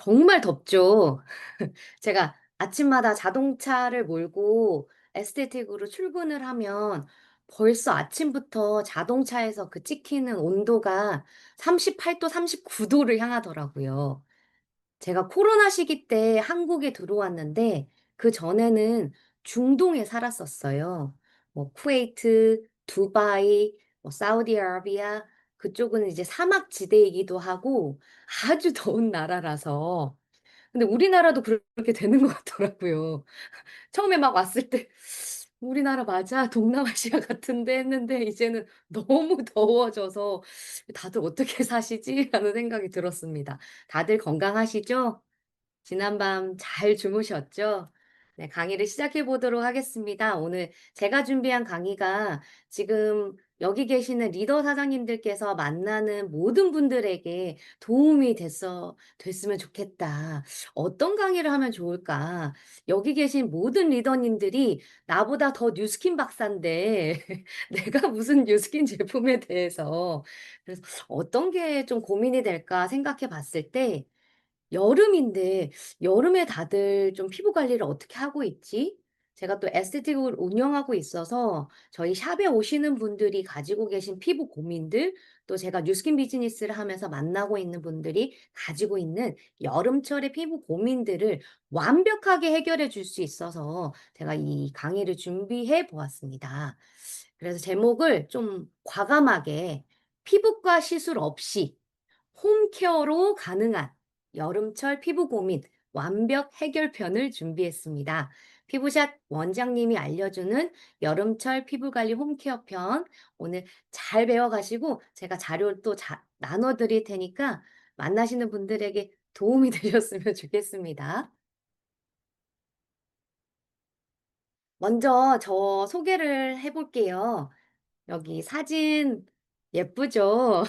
정말 덥죠. 제가 아침마다 자동차를 몰고 에스테틱으로 출근을 하면 벌써 아침부터 자동차에서 그 찍히는 온도가 38도, 39도를 향하더라고요. 제가 코로나 시기 때 한국에 들어왔는데 그전에는 중동에 살았었어요. 뭐 쿠웨이트, 두바이, 뭐 사우디아라비아 그쪽은 이제 사막지대이기도 하고 아주 더운 나라라서 근데 우리나라도 그렇게 되는 것 같더라고요. 처음에 막 왔을 때 '우리나라 맞아? 동남아시아 같은데.' 했는데 이제는 너무 더워져서 '다들 어떻게 사시지?' 하는 생각이 들었습니다. 다들 건강하시죠? 지난밤 잘 주무셨죠? 네, 강의를 시작해 보도록 하겠습니다. 오늘 제가 준비한 강의가 지금 여기 계시는 리더 사장님들께서 만나는 모든 분들에게 도움이 됐으면 좋겠다. 어떤 강의를 하면 좋을까? 여기 계신 모든 리더님들이 나보다 더 뉴스킨 박사인데 내가 무슨 뉴스킨 제품에 대해서 그래서 어떤 게 좀 고민이 될까 생각해 봤을 때 여름인데 여름에 다들 좀 피부 관리를 어떻게 하고 있지? 제가 또 에스테틱을 운영하고 있어서 저희 샵에 오시는 분들이 가지고 계신 피부 고민들, 또 제가 뉴스킨 비즈니스를 하면서 만나고 있는 분들이 가지고 있는 여름철의 피부 고민들을 완벽하게 해결해 줄 수 있어서 제가 이 강의를 준비해 보았습니다. 그래서 제목을 좀 과감하게 피부과 시술 없이 홈케어로 가능한 여름철 피부 고민 완벽 해결편을 준비했습니다. 피부샷 원장님이 알려주는 여름철 피부관리 홈케어 편 오늘 잘 배워가시고 제가 자료를 또 나눠드릴 테니까 만나시는 분들에게 도움이 되셨으면 좋겠습니다. 먼저 저 소개를 해볼게요. 여기 사진 예쁘죠?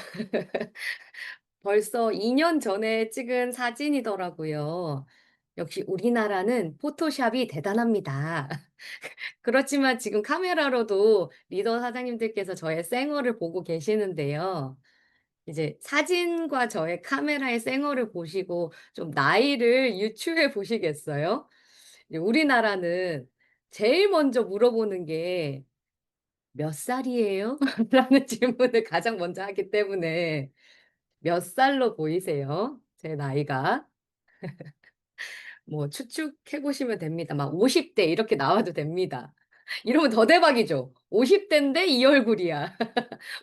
벌써 2년 전에 찍은 사진이더라고요. 역시 우리나라는 포토샵이 대단합니다. 그렇지만 지금 카메라로도 리더 사장님들께서 저의 생얼을 보고 계시는데요. 이제 사진과 저의 카메라의 생얼을 보시고 좀 나이를 유추해 보시겠어요? 이제 우리나라는 제일 먼저 물어보는 게 "몇 살이에요?" 라는 질문을 가장 먼저 하기 때문에 몇 살로 보이세요? 제 나이가? 뭐 추측해 보시면 됩니다. 막 50대 이렇게 나와도 됩니다. 이러면 더 대박이죠. 50 대인데 이 얼굴이야.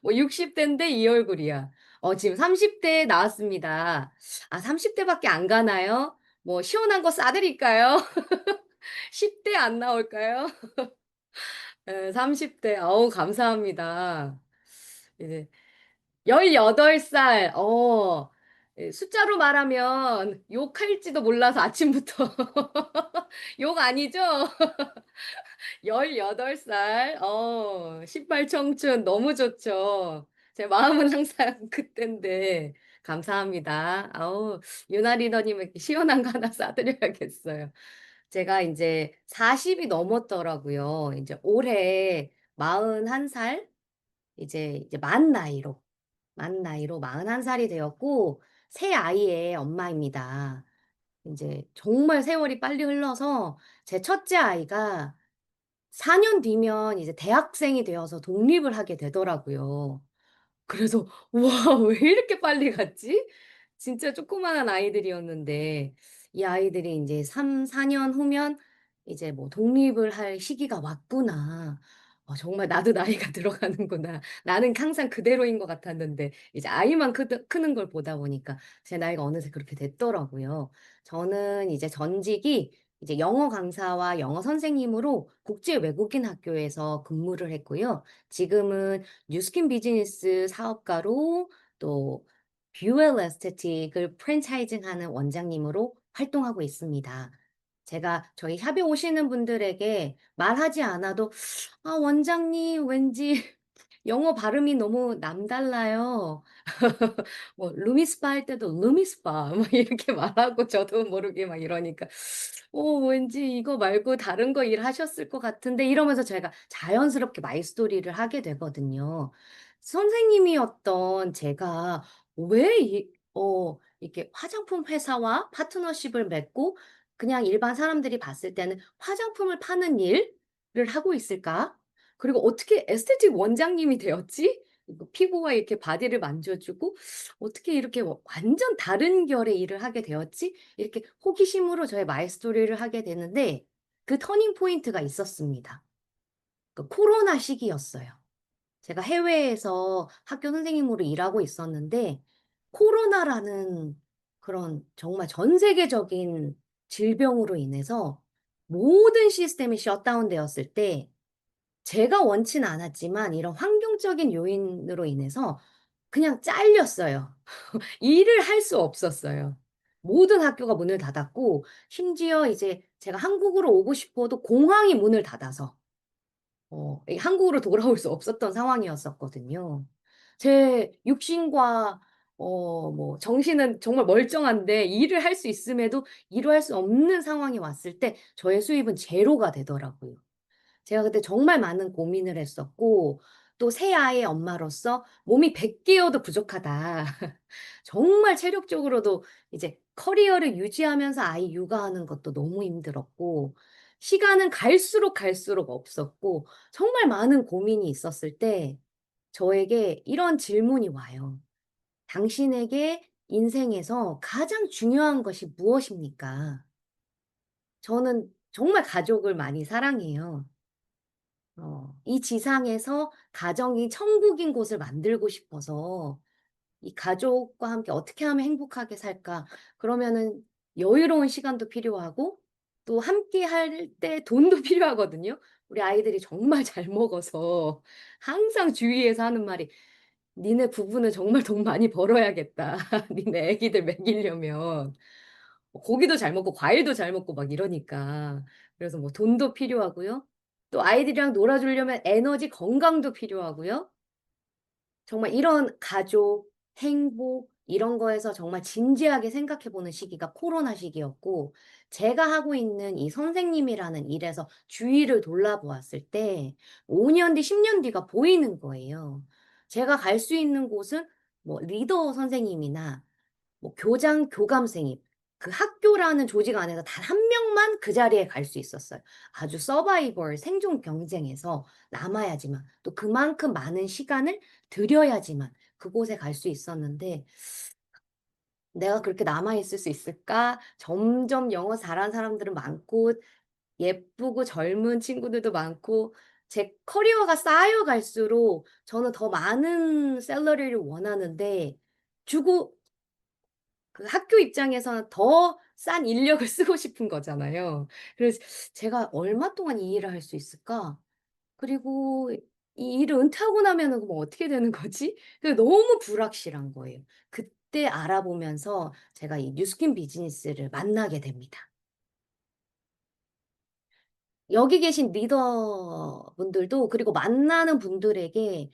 뭐 60 대인데 이 얼굴이야. 지금 30대 나왔습니다. 아 30 대밖에 안 가나요? 뭐 시원한 거 싸 드릴까요? 10대 안 나올까요? 예 30 대. 어우 감사합니다. 이제 18살. 숫자로 말하면 욕할지도 몰라서 아침부터 욕 아니죠? 18살. 신발 청춘 너무 좋죠. 제 마음은 항상 그땐데 감사합니다. 유나 리더님에게 시원한 거 하나 싸 드려야겠어요. 제가 인제 40이 넘었더라고요. 인제 올해 41살 이제 만 나이로 41 살이 되었고 새 아이의 엄마입니다. 인제 정말 세월이 빨리 흘러서 제 첫째 아이가 4년 뒤면 이제 대학생이 되어서 독립을 하게 되더라고요. 그래서 '와 왜 이렇게 빨리 갔지?' 진짜 조그마한 아이들이었는데 이 아이들이 인제 3-4년 후면 이제 뭐 '독립을 할 시기가 왔구나. 정말 나도 나이가 들어가는구나.' 나는 항상 그대로인 것 같았는데 이제 아이만 크는 걸 보다 보니까 제 나이가 어느새 그렇게 됐더라고요. 저는 이제 전직이 이제 영어 강사와 영어 선생님으로 국제 외국인 학교에서 근무를 했고요. 지금은 뉴스킨 비즈니스 사업가로 또 뷰엘 에스테틱을 프랜차이징하는 원장님으로 활동하고 있습니다. 제가 저희 샵에 오시는 분들에게 말하지 않아도 "아 원장님 왠지 영어 발음이 너무 남달라요." 뭐 루미스파 할 때도 루미스파 막 이렇게 말하고 저도 모르게 막 이러니까 왠지 이거 말고 다른 거 일하셨을 것 같은데 이러면서 제가 자연스럽게 마이스토리를 하게 되거든요. 선생님이었던 제가 왜 이렇게 화장품 회사와 파트너십을 맺고 그냥 일반 사람들이 봤을 때는 화장품을 파는 일을 하고 있을까? 그리고 어떻게 에스테틱 원장님이 되었지? 이거 피부와 이렇게 바디를 만져주고 어떻게 이렇게 완전 다른 결의 일을 하게 되었지? 이렇게 호기심으로 저의 마이 스토리를 하게 되는데 그 터닝 포인트가 있었습니다. 그 코로나 시기였어요. 제가 해외에서 학교 선생님으로 일하고 있었는데 코로나라는 그런 정말 전 세계적인 질병으로 인해서 모든 시스템이 셧다운 되었을 때 제가 원치는 않았지만 이런 환경적인 요인으로 인해서 그냥 잘렸어요. 일을 할 수 없었어요. 모든 학교가 문을 닫았고 심지어 이제 제가 한국으로 오고 싶어도 공항이 문을 닫아서 이 한국으로 돌아올 수 없었던 상황이었었거든요. 제 육신과 뭐 정신은 정말 멀쩡한데 일을 할 수 있음에도 일을 할 수 없는 상황이 왔을 때 저의 수입은 제로가 되더라고요. 제가 그때 정말 많은 고민을 했었고 또 새 아이의 엄마로서 몸이 100 개여도 부족하다. 정말 체력적으로도 이제 커리어를 유지하면서 아이 육아하는 것도 너무 힘들었고 시간은 갈수록 갈수록 없었고 정말 많은 고민이 있었을 때 저에게 이런 질문이 와요. "당신에게 인생에서 가장 중요한 것이 무엇입니까?" 저는 정말 가족을 많이 사랑해요. 이 지상에서 가정이 천국인 곳을 만들고 싶어서 이 가족과 함께 어떻게 하면 행복하게 살까? 그러면은 여유로운 시간도 필요하고 또 함께 할 때 돈도 필요하거든요. 우리 아이들이 정말 잘 먹어서 항상 주위에서 하는 말이 "니네 부부는 정말 돈 많이 벌어야겠다. 니네 애기들 먹이려면." 고기도 잘 먹고 과일도 잘 먹고 막 이러니까. 그래서 뭐 돈도 필요하고요. 또 아이들이랑 놀아 주려면 에너지, 건강도 필요하고요. 정말 이런 가족, 행복 이런 거에서 정말 진지하게 생각해 보는 시기가 코로나 시기였고 제가 하고 있는 이 선생님이라는 일에서 주위를 돌아보았을 때 5년 뒤, 10년 뒤가 보이는 거예요. 제가 갈 수 있는 곳은 뭐 리더 선생님이나 뭐 교장, 교감생님 그 학교라는 조직 안에서 단 한 명만 그 자리에 갈 수 있었어요. 아주 서바이벌 생존 경쟁에서 남아야지만 또 그만큼 많은 시간을 들여야지만 그곳에 갈 수 있었는데 '내가 그렇게 남아 있을 수 있을까?' 점점 영어 잘하는 사람들은 많고 예쁘고 젊은 친구들도 많고 제 커리어가 쌓여 갈수록 저는 더 많은 샐러리를 원하는데 주고 그 학교 입장에서는 더 싼 인력을 쓰고 싶은 거잖아요. 그래서 '제가 얼마 동안 이 일을 할 수 있을까? 그리고 이 일을 은퇴하고 나면은 그럼 어떻게 되는 거지?' 그게 너무 불확실한 거예요. 그때 알아보면서 제가 이 뉴스킨 비즈니스를 만나게 됩니다. 여기 계신 리더분들도 그리고 만나는 분들에게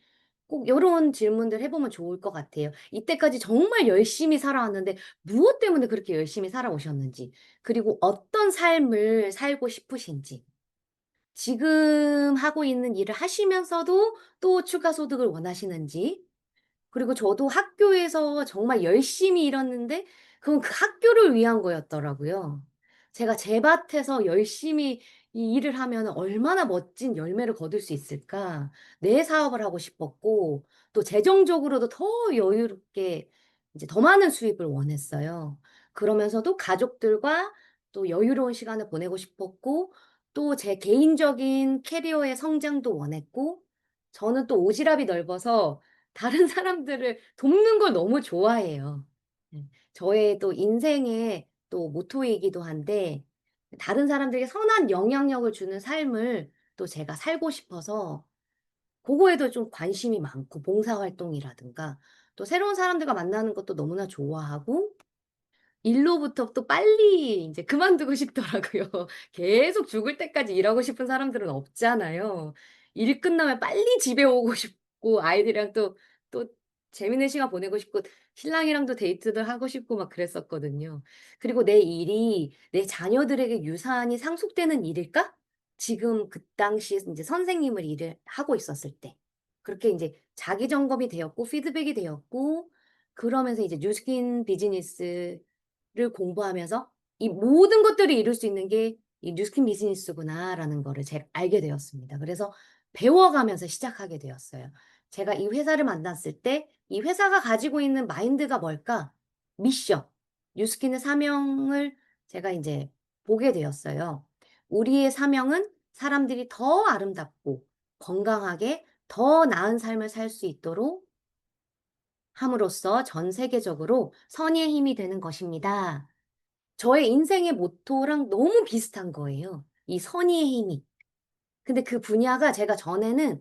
꼭 요런 질문들 해 보면 좋을 것 같아요. 이때까지 정말 열심히 살아왔는데 무엇 때문에 그렇게 열심히 살아오셨는지, 그리고 어떤 삶을 살고 싶으신지, 지금 하고 있는 일을 하시면서도 또 추가 소득을 원하시는지, 그리고 저도 학교에서 정말 열심히 일했는데 그건 그 학교를 위한 거였더라고요. 제가 제 밭에서 열심히 이 일을 하면은 '얼마나 멋진 열매를 거둘 수 있을까.' 내 사업을 하고 싶었고 또 재정적으로도 더 여유롭게 이제 더 많은 수입을 원했어요. 그러면서도 가족들과 또 여유로운 시간을 보내고 싶었고 또 제 개인적인 캐리어의 성장도 원했고 저는 또 오지랖이 넓어서 다른 사람들을 돕는 걸 너무 좋아해요. 저의 또 인생의 또 모토이기도 한데 다른 사람들에게 선한 영향력을 주는 삶을 또 제가 살고 싶어서 고거에도 좀 관심이 많고 봉사활동이라든가 또 새로운 사람들과 만나는 것도 너무나 좋아하고 일로부터 또 빨리 인제 그만두고 싶더라고요. 계속 죽을 때까지 일하고 싶은 사람들은 없잖아요. 일 끝나면 빨리 집에 오고 싶고 아이들이랑 또 재밌는 시간 보내고 싶고 신랑이랑도 데이트도 하고 싶고 막 그랬었거든요. 그리고 '내 일이 내 자녀들에게 유산이 상속되는 일일까?' 지금 그 당시에 인제 선생님을 일을 하고 있었을 때. 그렇게 인제 자기 점검이 되었고 피드백이 되었고 그러면서 이제 뉴스킨 비즈니스를 공부하면서 '이 모든 것들을 이룰 수 있는 게 이 뉴스킨 비즈니스구나.'라는 거를 제가 알게 되었습니다. 그래서 배워가면서 시작하게 되었어요. 제가 이 회사를 만났을 때 이 회사가 가지고 있는 마인드가 뭘까? 미션, 뉴스킨의 사명을 제가 인제 보게 되었어요. 우리의 사명은 사람들이 더 아름답고 건강하게 더 나은 삶을 살 수 있도록 함으로써 전 세계적으로 선의의 힘이 되는 것입니다. 저의 인생의 모토랑 너무 비슷한 거예요, 이 선의의 힘이. 근데 그 분야가 제가 전에는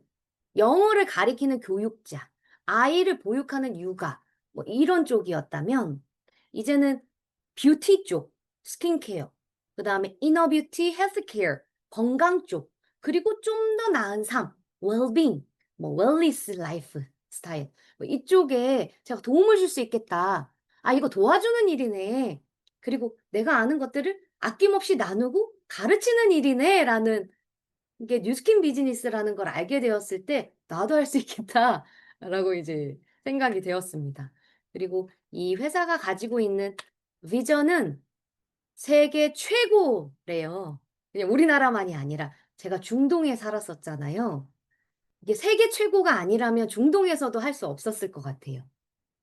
영어를 가리키는 교육자, 아이를 보육하는 육아 뭐 이런 쪽이었다면 이제는 뷰티 쪽, 스킨케어, 그다음에 이너 뷰티, 헬스케어, 건강 쪽, 그리고 좀 더 나은 삶, 웰빙, 뭐 웰니스 라이프 스타일 뭐 이쪽에 제가 도움을 줄 수 있겠다. '아 이거 도와주는 일이네. 그리고 내가 아는 것들을 아낌없이 나누고 가르치는 일이네.'라는 이게 뉴스킨 비즈니스라는 걸 알게 되었을 때 '나도 할 수 있겠다.'라고 이제 생각이 되었습니다. 그리고 이 회사가 가지고 있는 비전은 세계 최고래요. 그냥 우리나라만이 아니라 제가 중동에 살았었잖아요. 이게 세계 최고가 아니라면 중동에서도 할 수 없었을 것 같아요.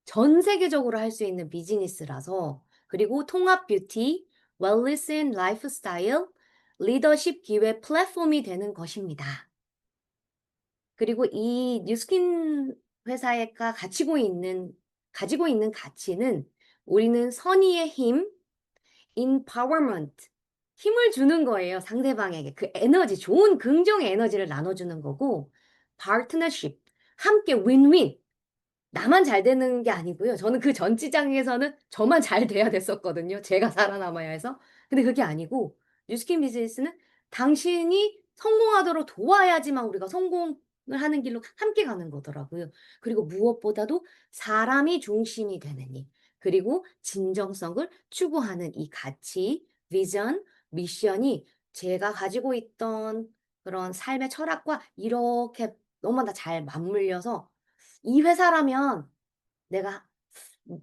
전 세계적으로 할 수 있는 비즈니스라서 그리고 통합 뷰티, 웰니스 앤 라이프스타일, 리더십 기회 플랫폼이 되는 것입니다. 그리고 이 뉴스킨 회사가 가지고 있는 가치는 우리는 선의의 힘, empowerment 힘을 주는 거예요, 상대방에게. 그 에너지, 좋은 긍정의 에너지를 나눠주는 거고 partnership 함께 윈윈 나만 잘 되는 게 아니고요. 저는 그 전 직장에서는 저만 잘 돼야 됐었거든요, 제가 살아남아야 해서. 근데 그게 아니고 뉴스킨 비즈니스는 당신이 성공하도록 도와야지만 우리가 성공을 하는 길로 함께 가는 거더라고요. 그리고 무엇보다도 사람이 중심이 되는 일, 그리고 진정성을 추구하는 이 가치, 비전, 미션이 제가 가지고 있던 그런 삶의 철학과 이렇게 너무나 잘 맞물려서 이 회사라면 내가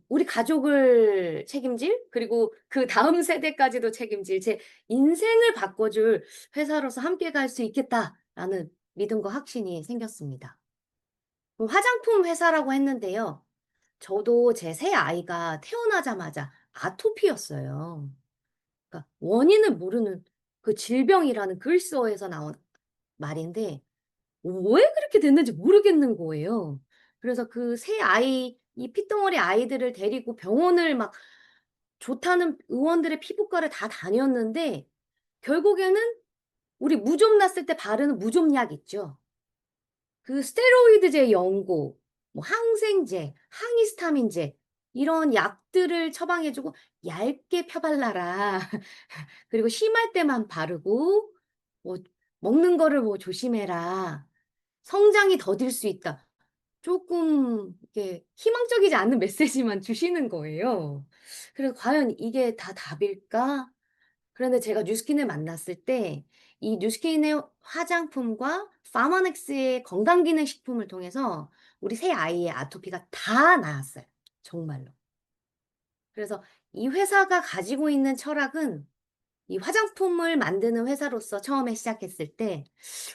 우리 가족을 책임질 그리고 그다음 세대까지도 책임질 제 인생을 바꿔줄 회사로서 함께 갈 수 있겠다라는 믿음과 확신이 생겼습니다. 화장품 회사라고 했는데요. 저도 제 새 아이가 태어나자마자 아토피였어요. 그러니까 원인을 모르는 그 질병이라는 그리스어에서 나온 말인데 왜 그렇게 됐는지 모르겠는 거예요. 그래서 그 새 아이 이 핏덩어리 아이들을 데리고 병원을 막 좋다는 의원들의 피부과를 다 다녔는데 결국에는 우리 무좀 났을 때 바르는 무좀약 있죠. 그 스테로이드제 연고, 뭐 항생제, 항히스타민제 이런 약들을 처방해 주고 "얇게 펴 발라라." 그리고 "심할 때만 바르고 뭐 먹는 거를 뭐 조심해라. 성장이 더딜 수 있다." 쪼끔 이렇게 희망적이지 않은 메시지만 주시는 거예요. 그래서 '과연 이게 다 답일까?' 그런데 제가 뉴스킨을 만났을 때 이 뉴스킨의 화장품과 파마넥스의 건강기능식품을 통해서 우리 새 아이의 아토피가 다 나았어요, 정말로. 그래서 이 회사가 가지고 있는 철학은 이 화장품을 만드는 회사로서 처음에 시작했을 때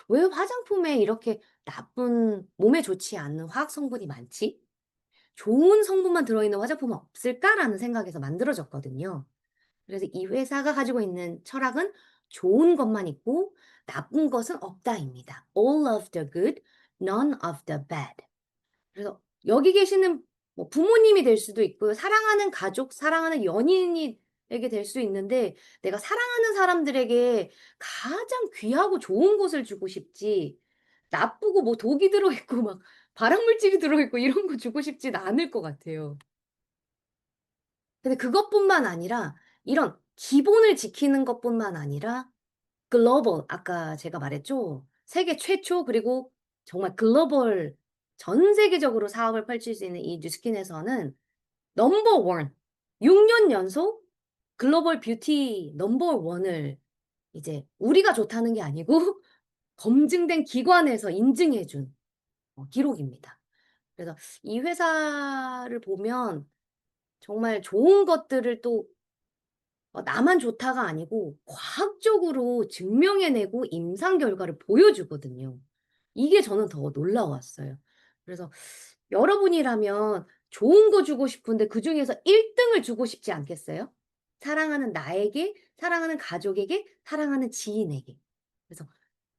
'왜 화장품에 이렇게 나쁜 몸에 좋지 않는 화학 성분이 많지? 좋은 성분만 들어있는 화장품은 없을까?'라는 생각에서 만들어졌거든요. 그래서 이 회사가 가지고 있는 철학은 "좋은 것만 있고 나쁜 것은 없다."입니다. All of the good, none of the bad. 그래서 여기 계시는 뭐 부모님이 될 수도 있고요. 사랑하는 가족, 사랑하는 연인이 에게 될 수 있는데 내가 사랑하는 사람들에게 가장 귀하고 좋은 것을 주고 싶지 나쁘고 뭐 독이 들어 있고 막 발암물질이 들어 있고 이런 거 주고 싶진 않을 것 같아요. 근데 그것뿐만 아니라 이런 기본을 지키는 것뿐만 아니라 글로벌 아까 제가 말했죠. 세계 최초 그리고 정말 글로벌 전 세계적으로 사업을 펼칠 수 있는 이 뉴스킨에서는 넘버 원 6년 연속 글로벌 뷰티 넘버 원을 이제 우리가 좋다는 게 아니고 검증된 기관에서 인증해 준 기록입니다. 그래서 이 회사를 보면 정말 좋은 것들을 또 나만 좋다가 아니고 과학적으로 증명해내고 임상 결과를 보여주거든요. 이게 저는 더 놀라웠어요. 그래서 여러분이라면 좋은 거 주고 싶은데 그중에서 1 등을 주고 싶지 않겠어요? 사랑하는 나에게, 사랑하는 가족에게, 사랑하는 지인에게. 그래서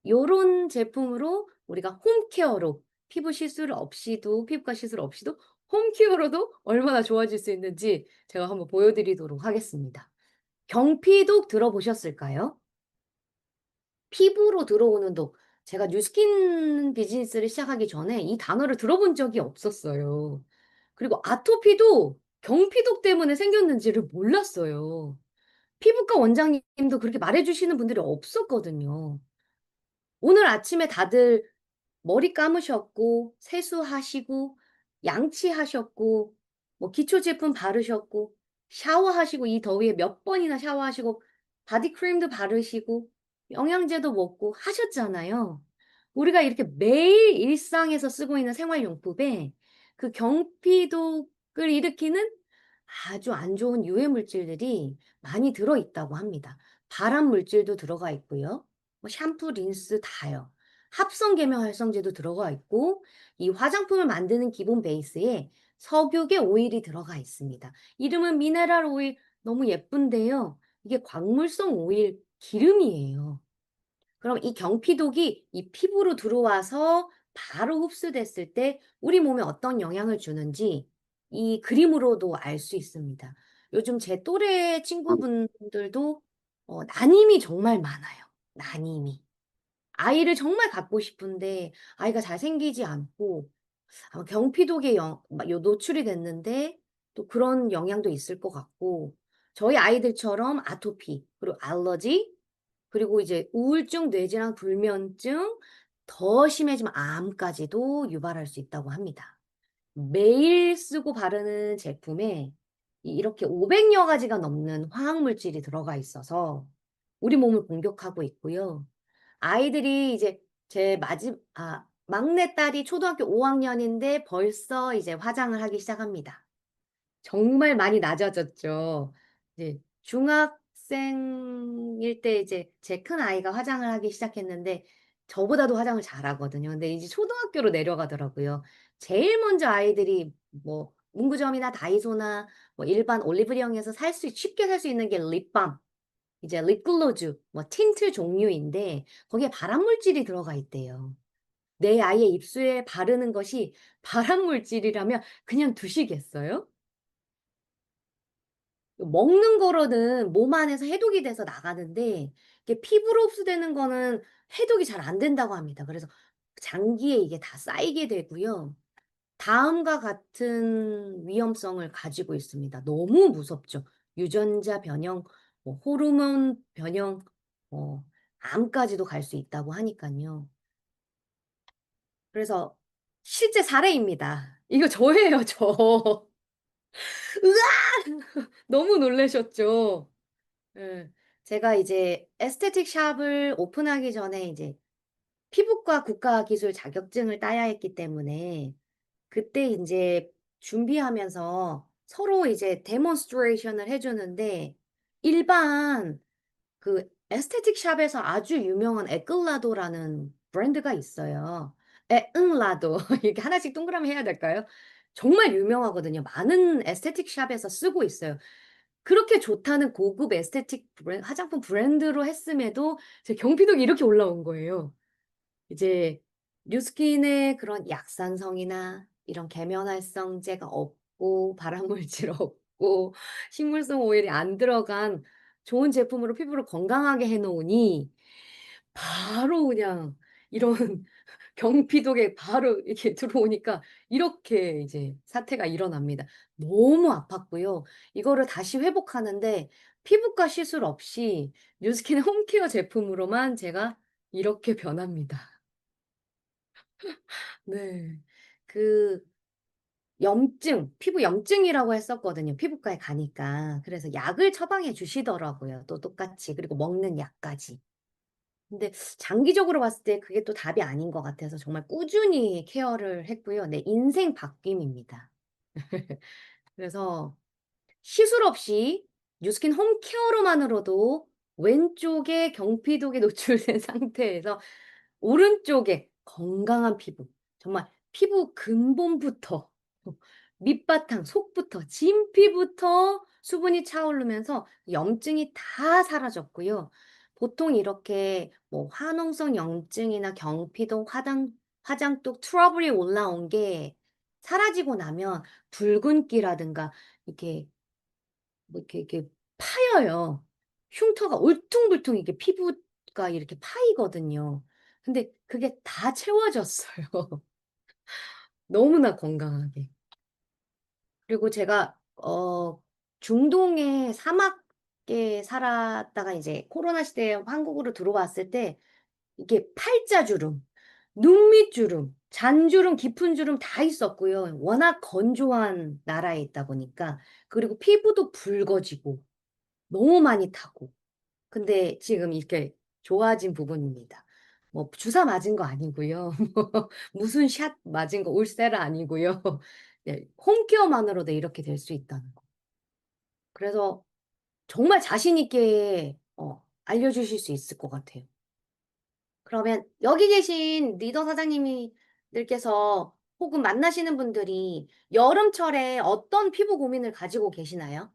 요런 제품으로 우리가 홈케어로 피부 시술 없이도 피부과 시술 없이도 홈케어로도 얼마나 좋아질 수 있는지 제가 한번 보여 드리도록 하겠습니다. 경피독 들어보셨을까요? 피부로 들어오는 독. 제가 뉴스킨 비즈니스를 시작하기 전에 이 단어를 들어본 적이 없었어요. 그리고 아토피도 경피독 때문에 생겼는지를 몰랐어요. 피부과 원장님도 그렇게 말해 주시는 분들이 없었거든요. 오늘 아침에 다들 머리 감으셨고 세수하시고 양치하셨고 뭐 기초 제품 바르셨고 샤워하시고 이 더위에 몇 번이나 샤워하시고 바디크림도 바르시고 영양제도 먹고 하셨잖아요. 우리가 이렇게 매일 일상에서 쓰고 있는 생활용품에 그 경피독을 일으키는 아주 안 좋은 유해 물질들이 많이 들어 있다고 합니다. 발암 물질도 들어가 있고요. 뭐 샴푸, 린스 다요. 합성 계면 활성제도 들어가 있고 이 화장품을 만드는 기본 베이스에 석유계 오일이 들어가 있습니다. 이름은 미네랄 오일 너무 예쁜데요. 이게 광물성 오일 기름이에요. 그럼 이 경피독이 이 피부로 들어와서 바로 흡수됐을 때 우리 몸에 어떤 영향을 주는지 이 그림으로도 알 수 있습니다. 요즘 제 또래 친구분들도 난임이 정말 많아요. 난임이. 아이를 정말 갖고 싶은데 아이가 잘 생기지 않고 아마 경피독에 요 노출이 됐는데 또 그런 영향도 있을 것 같고 저희 아이들처럼 아토피 그리고 알러지 그리고 이제 우울증, 뇌질환, 불면증 더 심해지면 암까지도 유발할 수 있다고 합니다. 매일 쓰고 바르는 제품에 이렇게 500여 가지가 넘는 화학 물질이 들어가 있어서 우리 몸을 공격하고 있고요. 아이들이 이제 제 막내딸이 초등학교 5 학년인데 벌써 이제 화장을 하기 시작합니다. 정말 많이 낮아졌죠. 이제 중학생일 때 이제 제 큰아이가 화장을 하기 시작했는데 저보다도 화장을 잘하거든요. 근데 이제 초등학교로 내려가더라고요. 제일 먼저 아이들이 뭐 문구점이나 다이소나 뭐 일반 올리브영에서 쉽게 살 수 있는 게 립밤, 이제 립글로즈, 뭐 틴트 종류인데 거기에 발암 물질이 들어가 있대요. 내 아이의 입술에 바르는 것이 발암 물질이라면 그냥 두시겠어요? 먹는 거로는 몸 안에서 해독이 돼서 나가는데 이게 피부로 흡수되는 거는 해독이 잘 안 된다고 합니다. 그래서 장기에 이게 다 쌓이게 되고요. 다음과 같은 위험성을 가지고 있습니다. 너무 무섭죠. 유전자 변형, 뭐 호르몬 변형, 암까지도 갈 수 있다고 하니깐요. 그래서 실제 사례입니다. 이거 저예요, 저. 으아! 너무 놀라셨죠? 예. 제가 이제 에스테틱 샵을 오픈하기 전에 이제 피부과 국가기술 자격증을 따야 했기 때문에 그때 인제 준비하면서 서로 이제 데몬스트레이션을 해 주는데 일반 그 에스테틱 샵에서 아주 유명한 에클라도라는 브랜드가 있어요. 에응라도 이렇게 하나씩 동그라미 해야 될까요? 정말 유명하거든요. 많은 에스테틱 샵에서 쓰고 있어요. 그렇게 좋다는 고급 에스테틱 화장품 브랜드로 했음에도 제 경피독이 이렇게 올라온 거예요. 이제 뉴스킨에 그런 약산성이나 이런 계면활성제가 없고 발암물질 없고 식물성 오일이 안 들어간 좋은 제품으로 피부를 건강하게 해 놓으니 바로 그냥 이런 경피독에 바로 이렇게 들어오니까 이렇게 이제 사태가 일어납니다. 너무 아팠고요. 이거를 다시 회복하는데 피부과 시술 없이 뉴스킨 홈케어 제품으로만 제가 이렇게 변합니다. 네. 그 피부 염증이라고 했었거든요, 피부과에 가니까. 그래서 약을 처방해 주시더라고요, 또 똑같이. 그리고 먹는 약까지. 근데 장기적으로 봤을 때 그게 또 답이 아닌 것 같아서 정말 꾸준히 케어를 했고요. 내 인생 바뀜입니다. 그래서 시술 없이 뉴스킨 홈케어로만으로도 왼쪽에 경피독에 노출된 상태에서 오른쪽에 건강한 피부, 정말 피부 근본부터 밑바탕, 속부터, 진피부터 수분이 차오르면서 염증이 다 사라졌고요. 보통 이렇게 뭐 화농성 염증이나 경피독, 화장독 트러블이 올라온 게 사라지고 나면 붉은기라든가 이렇게 뭐 이렇게 파여요. 흉터가 울퉁불퉁 이게 피부가 이렇게 파이거든요. 근데 그게 다 채워졌어요. 너무나 건강하게. 그리고 제가 중동의 사막에 살았다가 이제 코로나 시대에 한국으로 들어왔을 때 이게 팔자주름, 눈밑주름, 잔주름, 깊은 주름 다 있었고요. 워낙 건조한 나라에 있다 보니까. 그리고 피부도 붉어지고 너무 많이 타고. 근데 지금 이렇게 좋아진 부분입니다. 뭐 주사 맞은 거 아니고요. 뭐 무슨 샷 맞은 거 울세라 아니고요. 네, 홈케어만으로도 이렇게 될 수 있다는 거. 그래서 정말 자신 있게 알려주실 수 있을 것 같아요. 그러면 여기 계신 리더 사장님들께서 혹은 만나시는 분들이 여름철에 어떤 피부 고민을 가지고 계시나요?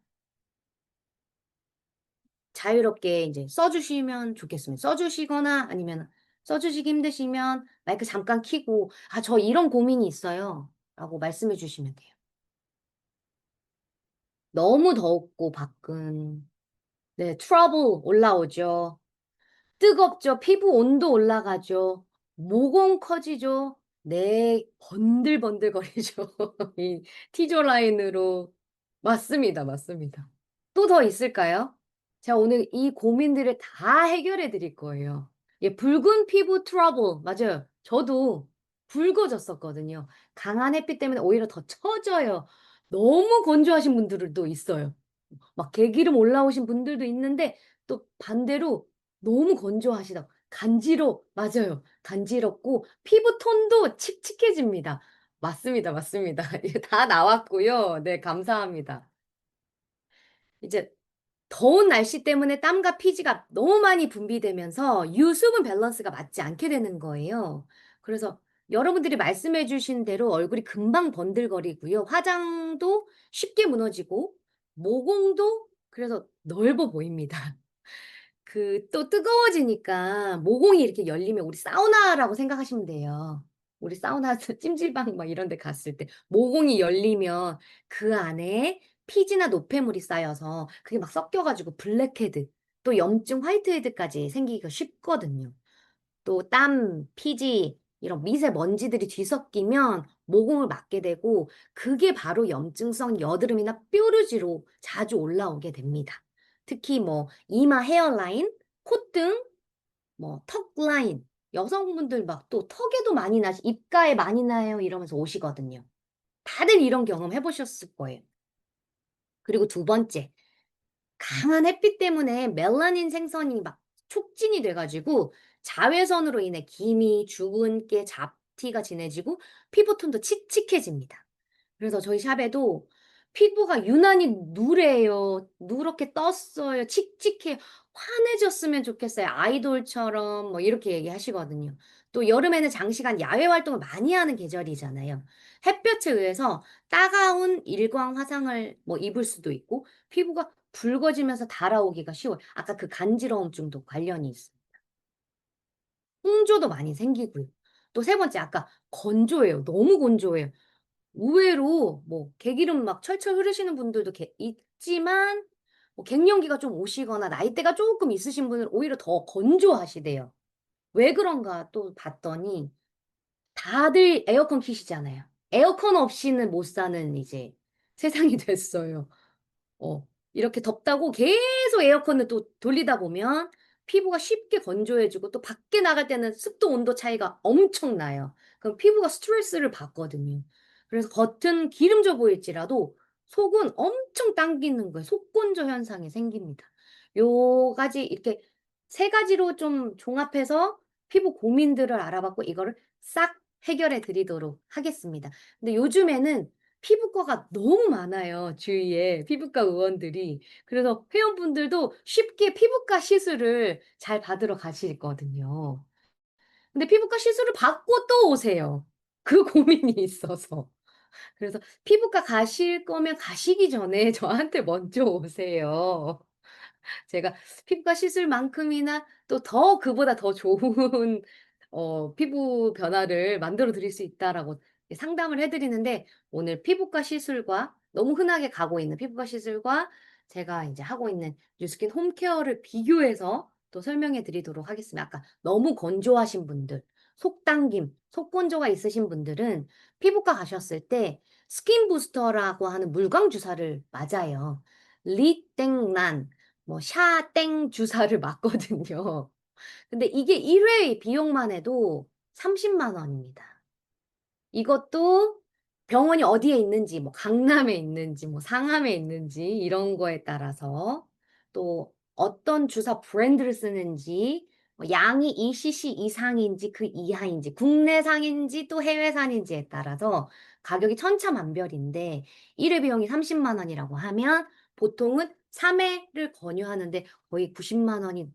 자유롭게 이제 써주시면 좋겠습니다. 써주시거나 아니면 써주시기 힘드시면 마이크 잠깐 켜고, 아, 저 이런 고민이 있어요. 라고 말씀해 주시면 돼요. 너무 덥고 밖은. 네, 트러블 올라오죠. 뜨겁죠. 피부 온도 올라가죠. 모공 커지죠. 네, 번들번들거리죠. 이 T조 라인으로. 맞습니다. 맞습니다. 또 더 있을까요? 제가 오늘 이 고민들을 다 해결해 드릴 거예요. 예, 붉은 피부 트러블. 맞아요. 저도 붉어졌었거든요. 강한 햇빛 때문에 오히려 더 처져요. 너무 건조하신 분들도 있어요. 막 개기름 올라오신 분들도 있는데 또 반대로 너무 건조하시다. 맞아요. 간지럽고 피부 톤도 칙칙해집니다. 맞습니다. 맞습니다. 이게 다 나왔고요. 네, 감사합니다. 이제 더운 날씨 때문에 땀과 피지가 너무 많이 분비되면서 유수분 밸런스가 맞지 않게 되는 거예요. 그래서 여러분들이 말씀해 주신 대로 얼굴이 금방 번들거리고요. 화장도 쉽게 무너지고 모공도 그래서 넓어 보입니다. 또 뜨거워지니까 모공이 이렇게 열리면 우리 사우나라고 생각하시면 돼요. 우리 사우나 찜질방 막 이런 데 갔을 때 모공이 열리면 그 안에 피지나 노폐물이 쌓여서 그게 막 섞여가지고 블랙헤드, 또 염증 화이트헤드까지 생기기가 쉽거든요. 또 땀, 피지, 이런 미세먼지들이 뒤섞이면 모공을 맞게 되고 그게 바로 염증성 여드름이나 뾰루지로 자주 올라오게 됩니다. 특히 뭐 이마 헤어라인, 콧등, 뭐 턱 라인, 여성분들 막 또 턱에도 많이 나시, 입가에 많이 나요 이러면서 오시거든요. 다들 이런 경험 해보셨을 거예요. 그리고 두 번째, 강한 햇빛 때문에 멜라닌 생성이 막 촉진이 돼 가지고 자외선으로 인해 기미, 주근깨, 잡티가 진해지고 피부톤도 칙칙해집니다. 그래서 저희 샵에도 피부가 유난히 누래요. 누렇게 떴어요. 칙칙해요. 환해졌으면 좋겠어요. 아이돌처럼 뭐 이렇게 얘기하시거든요. 또 여름에는 장시간 야외 활동을 많이 하는 계절이잖아요. 햇볕에 의해서 따가운 일광 화상을 뭐 입을 수도 있고 피부가 붉어지면서 달아오기가 쉬워요. 아까 그 간지러움증도 관련이 있어요. 홍조도 많이 생기고요. 또 세 번째 아까 건조해요. 너무 건조해요. 의외로 뭐 개기름 막 철철 흐르시는 분들도 있지만 뭐 갱년기가 좀 오시거나 나이대가 조금 있으신 분은 오히려 더 건조하시대요. 왜 그런가 또 봤더니 다들 에어컨 키시잖아요. 에어컨 없이는 못 사는 이제 세상이 됐어요. 이렇게 덥다고 계속 에어컨을 또 돌리다 보면 피부가 쉽게 건조해지고 또 밖에 나갈 때는 습도 온도 차이가 엄청나요. 그럼 피부가 스트레스를 받거든요. 그래서 겉은 기름져 보일지라도 속은 엄청 당기는 거예요. 속건조 현상이 생깁니다. 요 가지 이렇게 세 가지로 좀 종합해서 피부 고민들을 알아봤고 이거를 싹 해결해 드리도록 하겠습니다. 근데 요즘에는 피부과가 너무 많아요, 주위에 피부과 의원들이. 그래서 회원분들도 쉽게 피부과 시술을 잘 받으러 가시거든요. 근데 피부과 시술을 받고 또 오세요. 그 고민이 있어서. 그래서 피부과 가실 거면 가시기 전에 저한테 먼저 오세요. 제가 피부과 시술만큼이나 또 더 그보다 더 좋은 피부 변화를 만들어 드릴 수 있다라고 상담을 해 드리는데 오늘 피부과 시술과 너무 흔하게 가고 있는 피부과 시술과 제가 인제 하고 있는 뉴스킨 홈케어를 비교해서 또 설명해 드리도록 하겠습니다. 아까 너무 건조하신 분들, 속당김, 속건조가 있으신 분들은 피부과 가셨을 때 스킨 부스터라고 하는 물광 주사를 맞아요. 리땡란 뭐 샤땡 주사를 맞거든요. 근데 이게 1회 비용만 해도 30만 원입니다. 이것도 병원이 어디에 있는지 뭐 강남에 있는지 뭐 상암에 있는지 이런 거에 따라서 또 어떤 주사 브랜드를 쓰는지 뭐 양이 2cc 이상인지 그 이하인지 국내산인지 또 해외산인지에 따라서 가격이 천차만별인데 1회 비용이 30만 원이라고 하면 보통은 3 회를 권유하는데 거의 90만 원이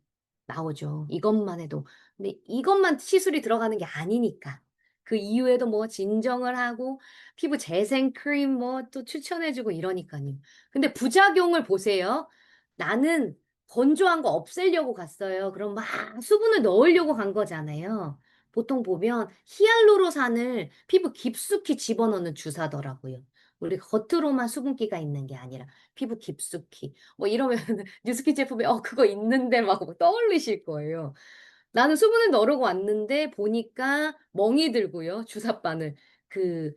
나오죠, 이것만 해도. 근데 이것만 시술이 들어가는 게 아니니까. 그 이후에도 뭐 진정을 하고 피부 재생 크림 뭐 또 추천해 주고 이러니깐요. 근데 부작용을 보세요. 나는 건조한 거 없애려고 갔어요. 그럼 막 수분을 넣으려고 간 거잖아요. 보통 보면 히알루로산을 피부 깊숙이 집어넣는 주사더라고요. 우리가 겉으로만 수분기가 있는 게 아니라 피부 깊숙이. 뭐 이러면은 뉴스킨 제품에 그거 있는데 막 떠올리실 거예요. 나는 수분을 넣으려고 왔는데 보니까 멍이 들고요, 주사바늘. 그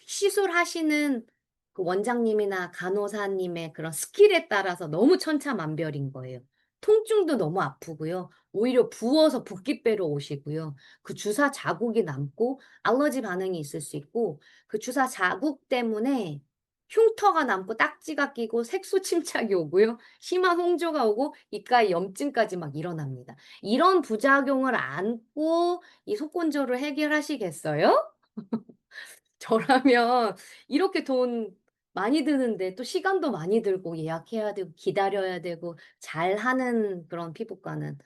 시술하시는 그 원장님이나 간호사님의 그런 스킬에 따라서 너무 천차만별인 거예요. 통증도 너무 아프고요. 오히려 부어서 붓기 빼러 오시고요. 그 주사 자국이 남고 알러지 반응이 있을 수 있고 그 주사 자국 때문에 흉터가 남고 딱지가 끼고 색소 침착이 오고요. 심한 홍조가 오고 입가에 염증까지 막 일어납니다. 이런 부작용을 안고 이 속건조를 해결하시겠어요? 저라면 이렇게 돈 많이 드는데 또 시간도 많이 들고 예약해야 되고 기다려야 되고 잘하는 그런 피부과는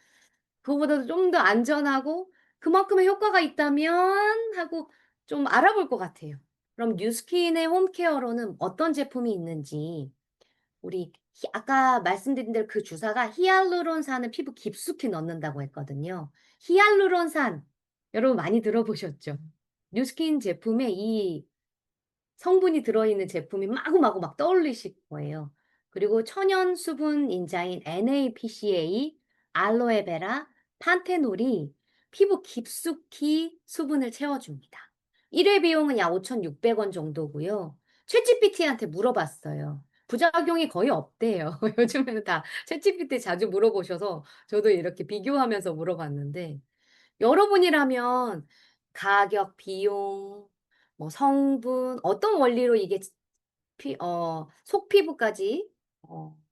그거보다도 좀 더 안전하고 그만큼의 효과가 있다면 하고 좀 알아볼 것 같아요. 그럼 뉴스킨의 홈케어로는 어떤 제품이 있는지 우리 아까 말씀드린 대로 그 주사가 히알루론산을 피부 깊숙이 넣는다고 했거든요. 히알루론산 여러분 많이 들어보셨죠? 뉴스킨 제품에 이 성분이 들어있는 제품이 마구마구 막 떠올리실 거예요. 그리고 천연 수분 인자인 NAPCA, 알로에베라, 판테놀이 피부 깊숙이 수분을 채워줍니다. 1회 비용은 약 5,600원 정도고요. 챗GPT한테 물어봤어요. 부작용이 거의 없대요. 요즘에는 다 챗GPT 자주 물어보셔서 저도 이렇게 비교하면서 물어봤는데 여러분이라면 가격, 비용, 뭐 성분 어떤 원리로 이게 속피부까지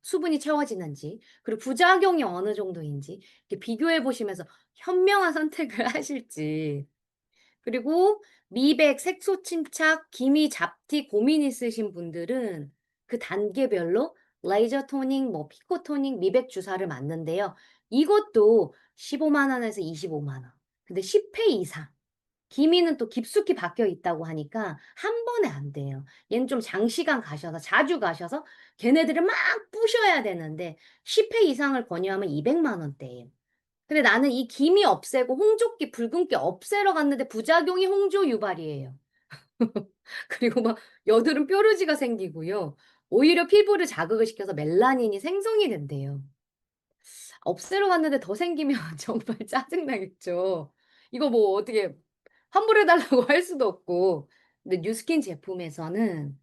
수분이 채워지는지 그리고 부작용이 어느 정도인지 이렇게 비교해 보시면서 현명한 선택을 하실지 그리고 미백, 색소 침착, 기미 잡티 고민 있으신 분들은 그 단계별로 레이저 토닝, 뭐 피코 토닝, 미백 주사를 맞는데요. 이것도 15만 원에서 25만 원. 근데 10회 이상 기미는 또 깊숙이 박혀 있다고 하니까 한 번에 안 돼요. 얘는 좀 장시간 가셔서 자주 가셔서 걔네들을 막 부셔야 되는데 10회 이상을 권유하면 200만 원대예요. 근데 나는 이 기미 없애고 홍조기, 붉은기 없애러 갔는데 부작용이 홍조 유발이에요. 그리고 막 여드름 뾰루지가 생기고요. 오히려 피부를 자극을 시켜서 멜라닌이 생성이 된대요. 없애러 갔는데 더 생기면 정말 짜증 나겠죠. 이거 뭐 어떻게 환불해 달라고 할 수도 없고. 근데 뉴스킨 제품에서는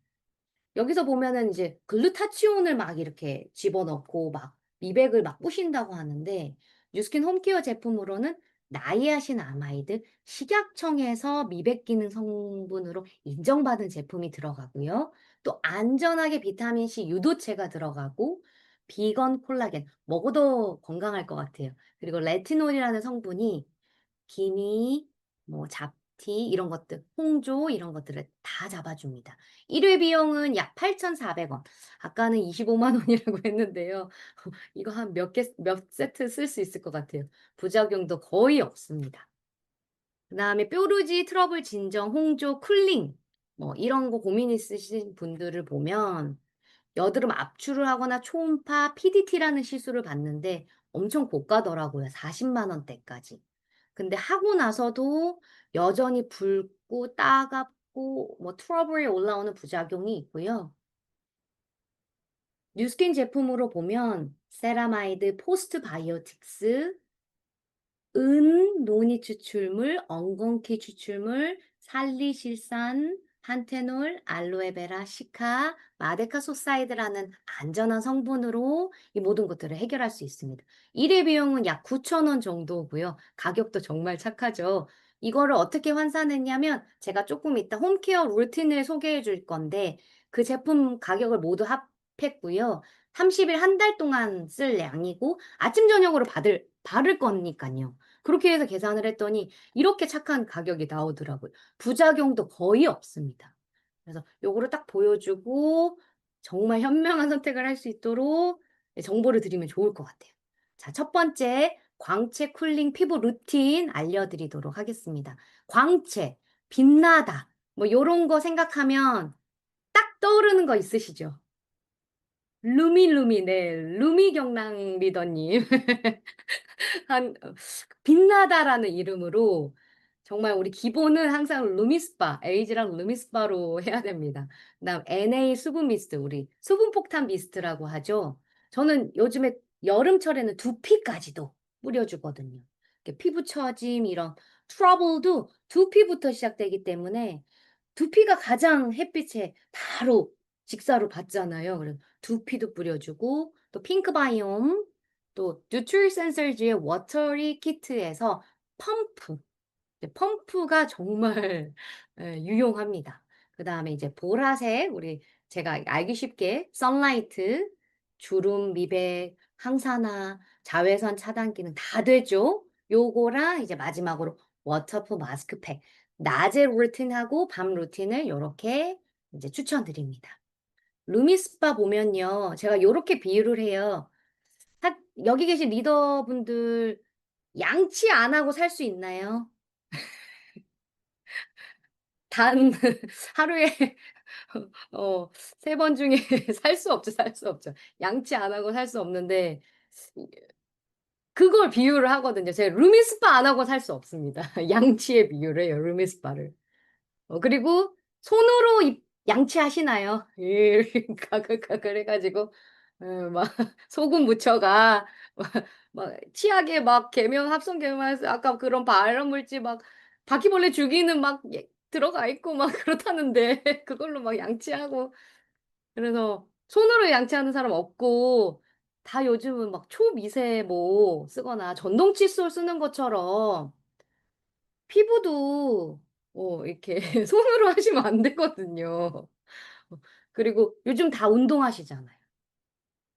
여기서 보면은 이제 글루타치온을 막 이렇게 집어넣고 막 미백을 막 부신다고 하는데 뉴스킨 홈케어 제품으로는 나이아신아마이드 식약청에서 미백 기능 성분으로 인정받은 제품이 들어가고요. 또 안전하게 비타민 C 유도체가 들어가고 비건 콜라겐. 먹어도 건강할 것 같아요. 그리고 레티놀이라는 성분이 기미, 뭐 잡티 이런 것들, 홍조 이런 것들을 다 잡아줍니다. 1회 비용은 약 8,400원. 아까는 25만 원이라고 했는데요. 이거 한 몇 세트 쓸 수 있을 것 같아요. 부작용도 거의 없습니다. 그다음에 뾰루지 트러블 진정, 홍조, 쿨링 뭐 이런 거 고민 있으신 분들을 보면 여드름 압출을 하거나 초음파 PDT라는 시술을 받는데 엄청 고가더라고요. 40만 원대까지. 근데 하고 나서도 여전히 붉고 따갑고 뭐 트러블이 올라오는 부작용이 있고요. 뉴스킨 제품으로 보면 세라마이드, 포스트바이오틱스, 노니 추출물, 엉겅퀴 추출물, 살리실산, 판테놀, 알로에베라, 시카, 마데카 소사이드라는 안전한 성분으로 이 모든 것들을 해결할 수 있습니다. 1회 비용은 약 9,000원 정도고요. 가격도 정말 착하죠. 이거를 어떻게 환산했냐면 제가 조금 이따 홈케어 루틴을 소개해 줄 건데 그 제품 가격을 모두 합했고요. 30일 한 달 동안 쓸 양이고 아침 저녁으로 바를 거니까요. 그렇게 해서 계산을 했더니 이렇게 착한 가격이 나오더라고요. 부작용도 거의 없습니다. 그래서 요거를 딱 보여주고 정말 현명한 선택을 할 수 있도록 정보를 드리면 좋을 것 같아요. 자, 첫 번째 광채 쿨링 피부 루틴 알려드리도록 하겠습니다. 광채, 빛나다 뭐 요런 거 생각하면 딱 떠오르는 거 있으시죠? 루미 네. 루미 경랑 리더님. 한 빛나다라는 이름으로 정말 우리 기본은 항상 루미스파, 에이지랑 루미스파로 해야 됩니다. 그다음 NA 수분 미스트, 우리 수분 폭탄 미스트라고 하죠. 저는 요즘에 여름철에는 두피까지도 뿌려주거든요. 이렇게 피부 처짐 이런 트러블도 두피부터 시작되기 때문에 두피가 가장 햇빛에 바로 직사로 받잖아요. 그래서 두피도 뿌려주고 또 핑크바이옴 또 뉴트리 센서즈의 워터리 키트에서 펌프. 펌프가 정말 유용합니다. 그다음에 이제 보라색 우리 제가 알기 쉽게 선라이트, 주름 미백, 항산화, 자외선 차단 기능 다 되죠. 요거랑 이제 마지막으로 워터프 마스크팩. 낮에 루틴하고 밤 루틴을 요렇게 이제 추천드립니다. 루미스파 보면요. 제가 요렇게 비유를 해요. 여기 계신 리더분들 양치 안 하고 살 수 있나요? 단 하루에 3번 중에 살 수 없죠, 살 수 없죠. 양치 안 하고 살 수 없는데 이 그걸 비유를 하거든요. 제가 루미스파 안 하고 살 수 없습니다. 양치의 비유를 해요, 루미스파를. 그리고 손으로 양치하시나요? 예 가글가글 해 가지고 막 소금 묻혀가 막 치약에 막 계면 합성 계면해서 아까 그런 발암 물질 막 바퀴벌레 죽이는 막 들어가 있고 막 그렇다는데 그걸로 막 양치하고 그래서 손으로 양치하는 사람 없고 다 요즘은 막 초미세모 쓰거나 전동 칫솔 쓰는 것처럼 피부도 이렇게 손으로 하시면 안 되거든요. 그리고 요즘 다 운동하시잖아요.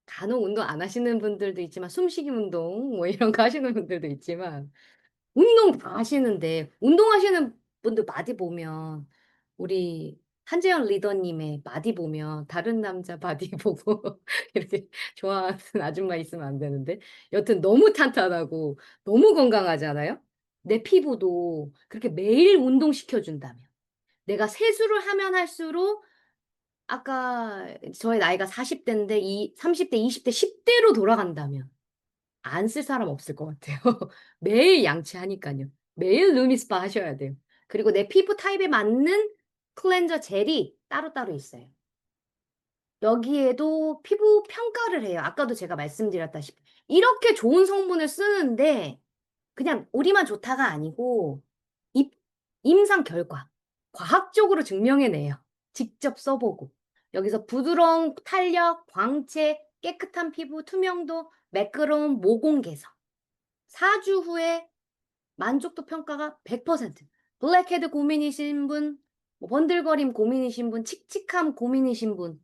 간혹 운동 안 하시는 분들도 있지만 숨쉬기 운동 뭐 이런 거 하시는 분들도 있지만 운동 다 하시는데 운동하시는 분들 바디 보면 우리 한재현 리더님의 바디 보면 다른 남자 바디 보고 이렇게 좋아하는 아줌마 있으면 안 되는데 여튼 너무 탄탄하고 너무 건강하잖아요. 내 피부도 그렇게 매일 운동시켜 준다면 내가 세수를 하면 할수록 아까 저의 나이가 40 대인데 이 30 대, 20 대, 10 대로 돌아간다면 안 쓸 사람 없을 것 같아요. 매일 양치하니깐요. 매일 루미스파 하셔야 돼요. 그리고 내 피부 타입에 맞는 클렌저 젤이 따로따로 있어요. 여기에도 피부 평가를 해요. 아까도 제가 말씀드렸다시피. 이렇게 좋은 성분을 쓰는데 그냥 우리만 좋다가 아니고 입 임상 결과 과학적으로 증명해내요. 직접 써 보고. 여기서 부드러운 탄력, 광채, 깨끗한 피부, 투명도, 매끄러운 모공 개선. 4주 후에 만족도 평가가 100%. 블랙헤드 고민이신 분, 뭐 번들거림 고민이신 분, 칙칙함 고민이신 분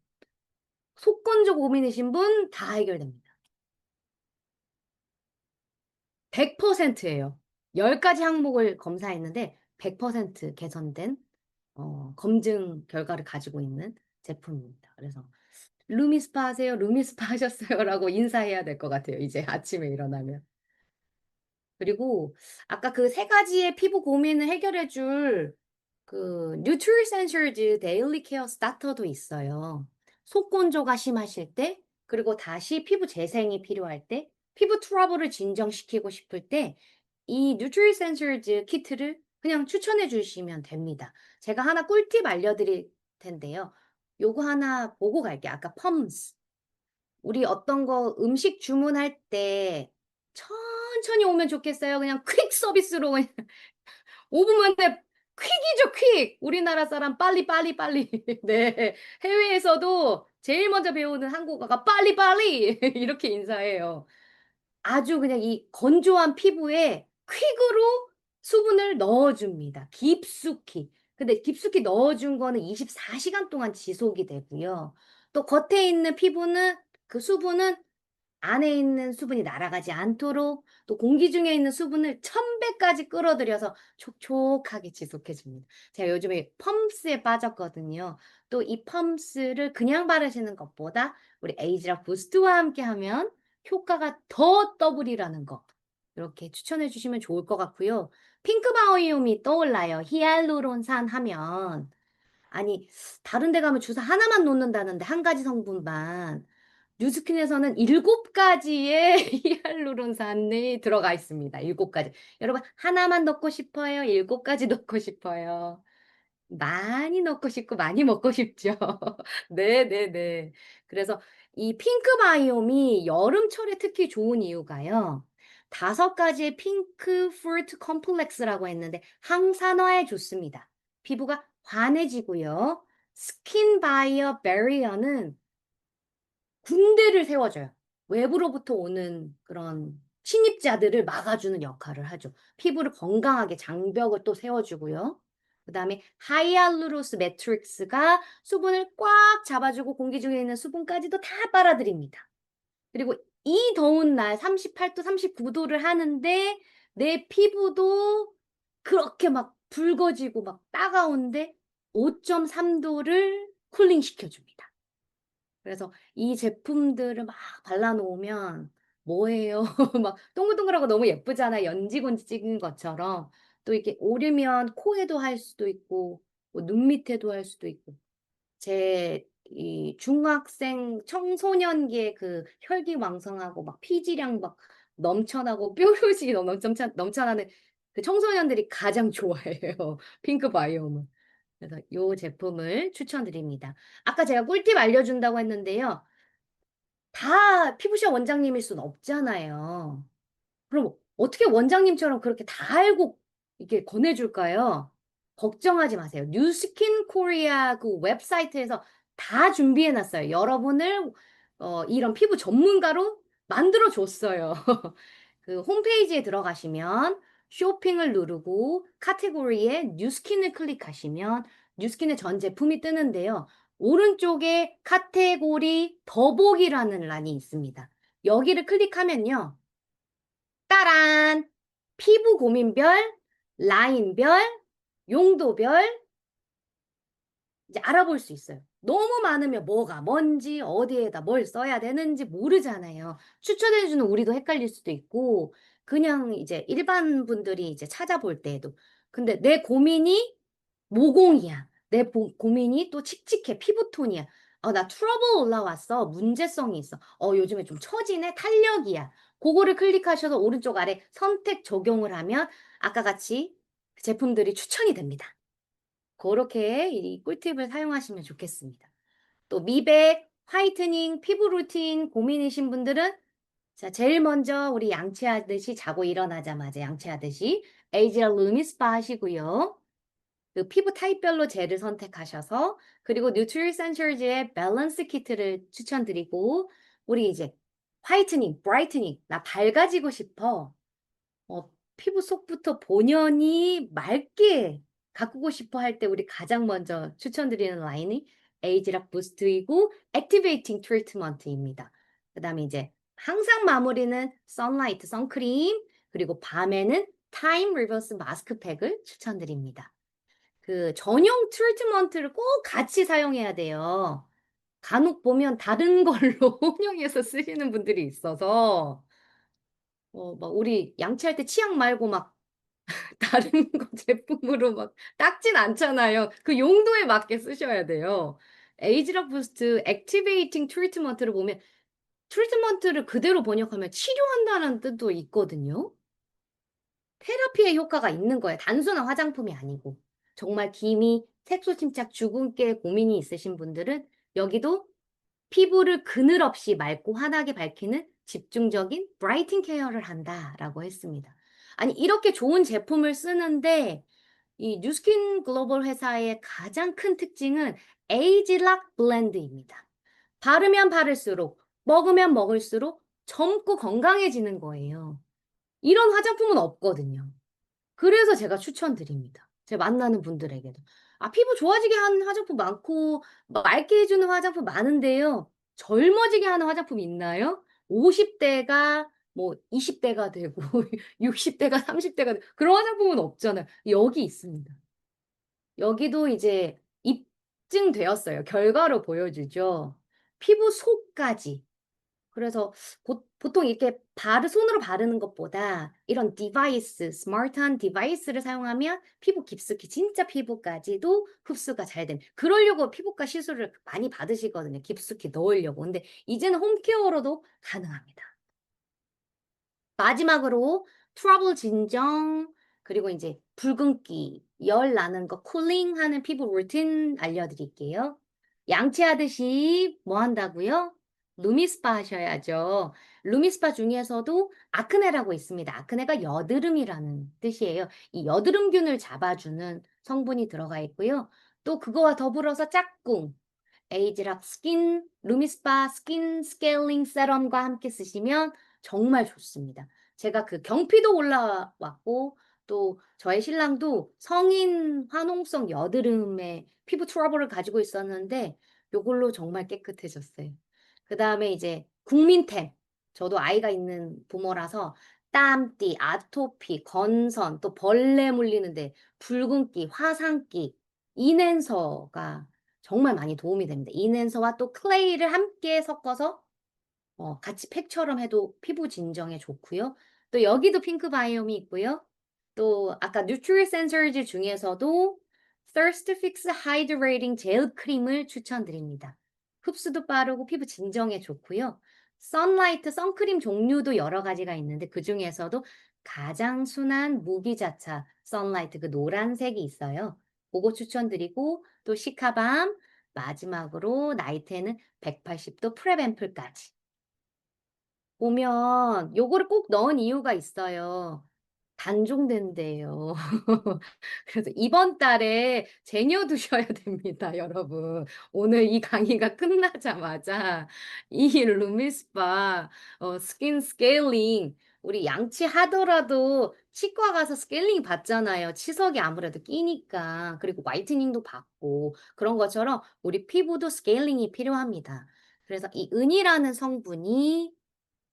속건조 고민이신 분 다 해결됩니다. 100%예요. 10가지 항목을 검사했는데 100% 개선된 검증 결과를 가지고 있는 제품입니다. 그래서 루미스파 하세요? 루미스파 하셨어요? 라고 인사해야 될 것 같아요. 이제 아침에 일어나면. 그리고 아까 그 세 가지의 피부 고민을 해결해 줄 그 뉴트리센서즈 데일리 케어 스타터도 있어요. 속건조가 심하실 때, 그리고 다시 피부 재생이 필요할 때, 피부 트러블을 진정시키고 싶을 때, 이 뉴트리센서즈 키트를 그냥 추천해 주시면 됩니다. 제가 하나 꿀팁 알려드릴 텐데요. 요거 하나 보고 갈게요. 아까 펌스. 우리 어떤 거 음식 주문할 때 천천히 오면 좋겠어요? 그냥 퀵 서비스로 그냥 5분 만에 퀵이죠, 퀵. 우리나라 사람 빨리 빨리 빨리. 네. 해외에서도 제일 먼저 배우는 한국어가 빨리 빨리 이렇게 인사해요. 아주 그냥 이 건조한 피부에 퀵으로 수분을 넣어줍니다. 깊숙이. 근데 깊숙이 넣어준 거는 24시간 동안 지속이 되고요. 또 겉에 있는 피부는 그 수분은 안에 있는 수분이 날아가지 않도록 또 공기 중에 있는 수분을 1000배까지 끌어들여서 촉촉하게 지속해 줍니다. 제가 요즘에 펌스에 빠졌거든요. 또 이 펌스를 그냥 바르시는 것보다 우리 에이지락 부스트와 함께 하면 효과가 더 더블이라는 거. 이렇게 추천해 주시면 좋을 것 같고요. 핑크 바이옴이 떠올라요. 히알루론산 하면. 아니, 다른 데 가면 주사 하나만 놓는다는데 한 가지 성분만. 뉴스킨에서는 7가지의 히알루론산이 들어가 있습니다. 7가지. 여러분, 하나만 넣고 싶어요? 7가지 넣고 싶어요? 많이 넣고 싶고 많이 먹고 싶죠. 네네네. 그래서 이 핑크 바이옴이 여름철에 특히 좋은 이유가요. 5가지의 핑크 프루트 컴플렉스라고 했는데 항산화에 좋습니다. 피부가 환해지고요. 스킨 바이어 베리어는 군대를 세워줘요. 외부로부터 오는 그런 침입자들을 막아주는 역할을 하죠. 피부를 건강하게 장벽을 또 세워주고요. 그다음에 하이알루로스 매트릭스가 수분을 꽉 잡아주고 공기 중에 있는 수분까지도 다 빨아들입니다. 그리고 이 더운 날 38도, 39도를 하는데 내 피부도 그렇게 막 붉어지고 막 따가운데 5.3도를 쿨링 시켜줍니다. 그래서 이 제품들을 막 발라놓으면 뭐예요? 막 동글동글하고 너무 예쁘잖아. 연지곤지 찍은 것처럼. 또 이렇게 오르면 코에도 할 수도 있고, 뭐눈 밑에도 할 수도 있고. 제 이 중학생 청소년기에 그 혈기왕성하고 막 피지량 막 넘쳐나고 뾰루지 넘쳐나는 그 청소년들이 가장 좋아해요. 핑크 바이옴은. 그래서 요 제품을 추천드립니다. 아까 제가 꿀팁 알려준다고 했는데요. 다 피부과 원장님일 수는 없잖아요. 그럼 어떻게 원장님처럼 그렇게 다 알고 이렇게 권해줄까요? 걱정하지 마세요. 뉴스킨 코리아 그 웹사이트에서 다 준비해놨어요. 여러분을 이런 피부 전문가로 만들어줬어요. 그 홈페이지에 들어가시면 쇼핑을 누르고 카테고리에 뉴스킨을 클릭하시면 뉴스킨의 전 제품이 뜨는데요. 오른쪽에 카테고리 더보기라는 란이 있습니다. 여기를 클릭하면요. 따란! 피부 고민별, 라인별, 용도별 이제 알아볼 수 있어요. 너무 많으면 뭐가 뭔지, 어디에다 뭘 써야 되는지 모르잖아요. 추천해주는 우리도 헷갈릴 수도 있고, 그냥 이제 일반 분들이 이제 찾아볼 때에도. 근데 내 고민이 모공이야. 내 고민이 또 칙칙해. 피부톤이야. 나 트러블 올라왔어. 문제성이 있어. 요즘에 좀 처지네. 탄력이야. 그거를 클릭하셔서 오른쪽 아래 선택 적용을 하면 아까 같이 제품들이 추천이 됩니다. 그렇게 이 꿀팁을 사용하시면 좋겠습니다. 또 미백, 화이트닝, 피부 루틴 고민이신 분들은 자, 제일 먼저 우리 양치하듯이 자고 일어나자마자 양치하듯이 에이지라 루미스파 하시고요. 그 피부 타입별로 젤을 선택하셔서 그리고 뉴트리센셜즈의 밸런스 키트를 추천드리고 우리 이제 화이트닝, 브라이트닝 나 밝아지고 싶어. 피부 속부터 본연이 맑게 가꾸고 싶어 할 때 우리 가장 먼저 추천드리는 라인이 에이지락 부스트이고 액티베이팅 트리트먼트입니다. 그다음에 이제 항상 마무리는 선라이트 선크림, 그리고 밤에는 타임 리버스 마스크팩을 추천드립니다. 그 전용 트리트먼트를 꼭 같이 사용해야 돼요. 간혹 보면 다른 걸로 혼용해서 쓰시는 분들이 있어서 막 우리 양치할 때 치약 말고 막 다른 거 제품으로 막 닦진 않잖아요. 그 용도에 맞게 쓰셔야 돼요. 에이지락 부스트 액티베이팅 트리트먼트를 보면 트리트먼트를 그대로 번역하면 치료한다는 뜻도 있거든요. 테라피의 효과가 있는 거예요. 단순한 화장품이 아니고. 정말 기미, 색소 침착, 주근깨 고민이 있으신 분들은 여기도 피부를 그늘 없이 맑고 환하게 밝히는 집중적인 브라이팅 케어를 한다라고 했습니다. 아니, 이렇게 좋은 제품을 쓰는데 이 뉴스킨 글로벌 회사의 가장 큰 특징은 에이지락 블렌드입니다. 바르면 바를수록, 먹으면 먹을수록 젊고 건강해지는 거예요. 이런 화장품은 없거든요. 그래서 제가 추천드립니다. 제가 만나는 분들에게도. 아, 피부 좋아지게 하는 화장품 많고 맑게 해 주는 화장품 많은데요. 젊어지게 하는 화장품이 있나요? 50 대가 뭐 20 대가 되고 60 대가 30 대가 되고 그런 화장품은 없잖아요. 여기 있습니다. 여기도 이제 입증되었어요. 결과로 보여주죠. 피부 속까지. 그래서 보통 이렇게 손으로 바르는 것보다 이런 디바이스, 스마트한 디바이스를 사용하면 피부 깊숙이 진짜 피부까지도 흡수가 잘 되는, 그러려고 피부과 시술을 많이 받으시거든요, 깊숙이 넣으려고. 근데 이제는 홈케어로도 가능합니다. 마지막으로 트러블 진정, 그리고 이제 붉은기, 열 나는 거 쿨링하는 피부 루틴 알려드릴게요. 양치하듯이 뭐 한다고요? 루미스파 하셔야죠. 루미스파 중에서도 아크네라고 있습니다. 아크네가 여드름이라는 뜻이에요. 이 여드름균을 잡아주는 성분이 들어가 있고요. 또 그거와 더불어서 짝꿍, 에이지락 스킨 루미스파 스킨 스케일링 세럼과 함께 쓰시면 정말 좋습니다. 제가 그 경피도 올라왔고 또 저의 신랑도 성인 화농성 여드름에 피부 트러블을 가지고 있었는데 요걸로 정말 깨끗해졌어요. 그다음에 이제 국민템. 저도 아이가 있는 부모라서 땀띠, 아토피, 건선, 또 벌레 물리는데 붉은기, 화상기, 이낸서가 정말 많이 도움이 됩니다. 이낸서와 또 클레이를 함께 섞어서 같이 팩처럼 해도 피부 진정에 좋고요. 또 여기도 핑크 바이옴이 있고요. 또 아까 뉴트리 센서즈 중에서도 Thirst Fix Hydrating 젤 크림을 추천드립니다. 흡수도 빠르고 피부 진정에 좋고요. 선라이트 선크림 종류도 여러 가지가 있는데 그중에서도 가장 순한 무기자차 선라이트 그 노란색이 있어요. 고거 추천드리고 또 시카밤, 마지막으로 나이트에는 180도 프랩 앰플까지. 보면 요거를 꼭 넣은 이유가 있어요. 단종된대요. 그래서 이번 달에 쟁여 두셔야 됩니다, 여러분. 오늘 이 강의가 끝나자마자 이 루미스파 스킨 스케일링, 우리 양치하더라도 치과 가서 스케일링 받잖아요. 치석이 아무래도 끼니까. 그리고 화이트닝도 받고. 그런 것처럼 우리 피부도 스케일링이 필요합니다. 그래서 이 은이라는 성분이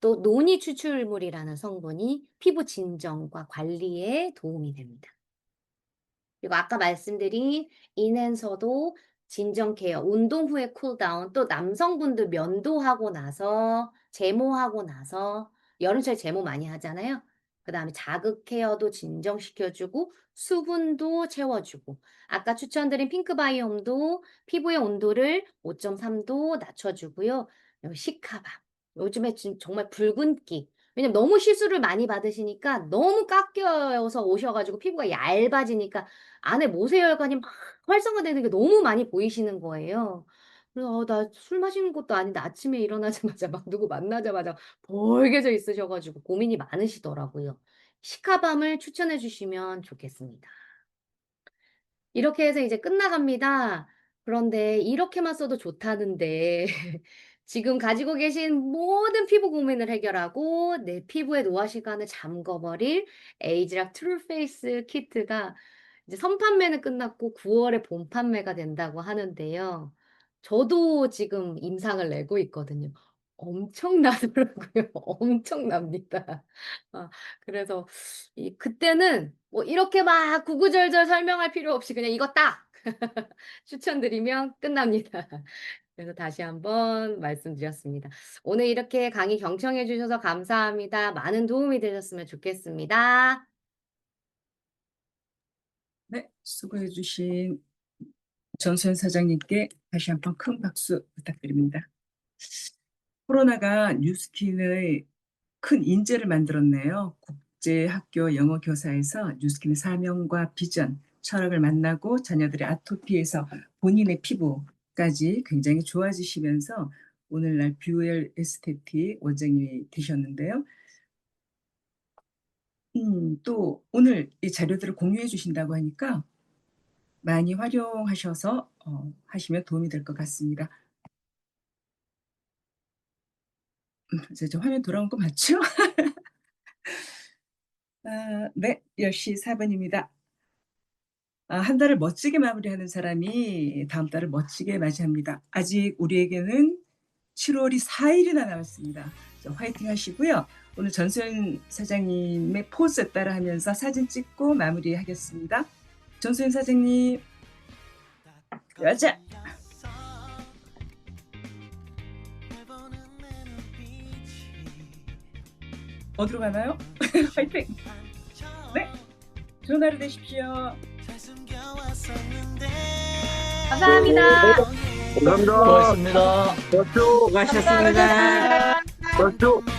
또 논이 추출물이라는 성분이 피부 진정과 관리에 도움이 됩니다. 그리고 아까 말씀드린 인앤서도 진정 케어, 운동 후에 쿨다운, 또 남성분들 면도하고 나서, 제모하고 나서, 여름철 제모 많이 하잖아요. 그다음에 자극 케어도 진정시켜주고, 수분도 채워주고, 아까 추천드린 핑크바이옴도 피부의 온도를 5.3도 낮춰주고요. 시카밤. 요즘에 정말 붉은기. 왜냐면 너무 시술을 많이 받으시니까 너무 깎여서 오셔가지고 피부가 얇아지니까 안에 모세혈관이 막 활성화되는 게 너무 많이 보이시는 거예요. 그래서 나 술 마시는 것도 아닌데 아침에 일어나자마자 막 누구 만나자마자 벌게져 있으셔 가지고 고민이 많으시더라고요. 시카밤을 추천해 주시면 좋겠습니다. 이렇게 해서 이제 끝나갑니다. 그런데 이렇게만 써도 좋다는데 지금 가지고 계신 모든 피부 고민을 해결하고 내 피부의 노화 시간을 잠궈 버릴 에이지락 트루 페이스 키트가 이제 선판매는 끝났고 9 월에 본 판매가 된다고 하는데요. 저도 지금 임상을 내고 있거든요. 엄청나더라고요. 엄청납니다. 아, 그래서 그때는 뭐 이렇게 막 구구절절 설명할 필요 없이 그냥 이거 딱 추천드리면 끝납니다. 그래서 다시 한번 말씀드렸습니다. 오늘 이렇게 강의 경청해 주셔서 감사합니다. 많은 도움이 되셨으면 좋겠습니다. 네, 수고해주신 전수현 사장님께 다시 한번 큰 박수 부탁드립니다. 코로나가 뉴스킨의 큰 인재를 만들었네요. 국제학교 영어교사에서 뉴스킨의 사명과 비전, 철학을 만나고 자녀들의 아토피에서 본인의 피부까지 굉장히 좋아지시면서 오늘날 뷰엘 에스테틱 원장님이 되셨는데요. 또 오늘 이 자료들을 공유해 주신다고 하니까 많이 활용하셔서 하시면 도움이 될 것 같습니다. 이제 저 화면 돌아온 거 맞죠? 네, 10시 4분입니다. 한 달을 멋지게 마무리하는 사람이 다음 달을 멋지게 맞이합니다. 아직 우리에게는 7월이 4일이나 남았습니다. 화이팅 하시고요. 오늘 전수현 사장님의 포즈 따라 하면서 사진 찍고 마무리하겠습니다. 전수현 사장님, 여자! 어디로 가나요? 화이팅! 네, 좋은 하루 되십시오. 감사합니다. 감사합니다. 수고하셨습니다. 수고하셨습니다. 수고하셨습니다. 수고하셨습니다.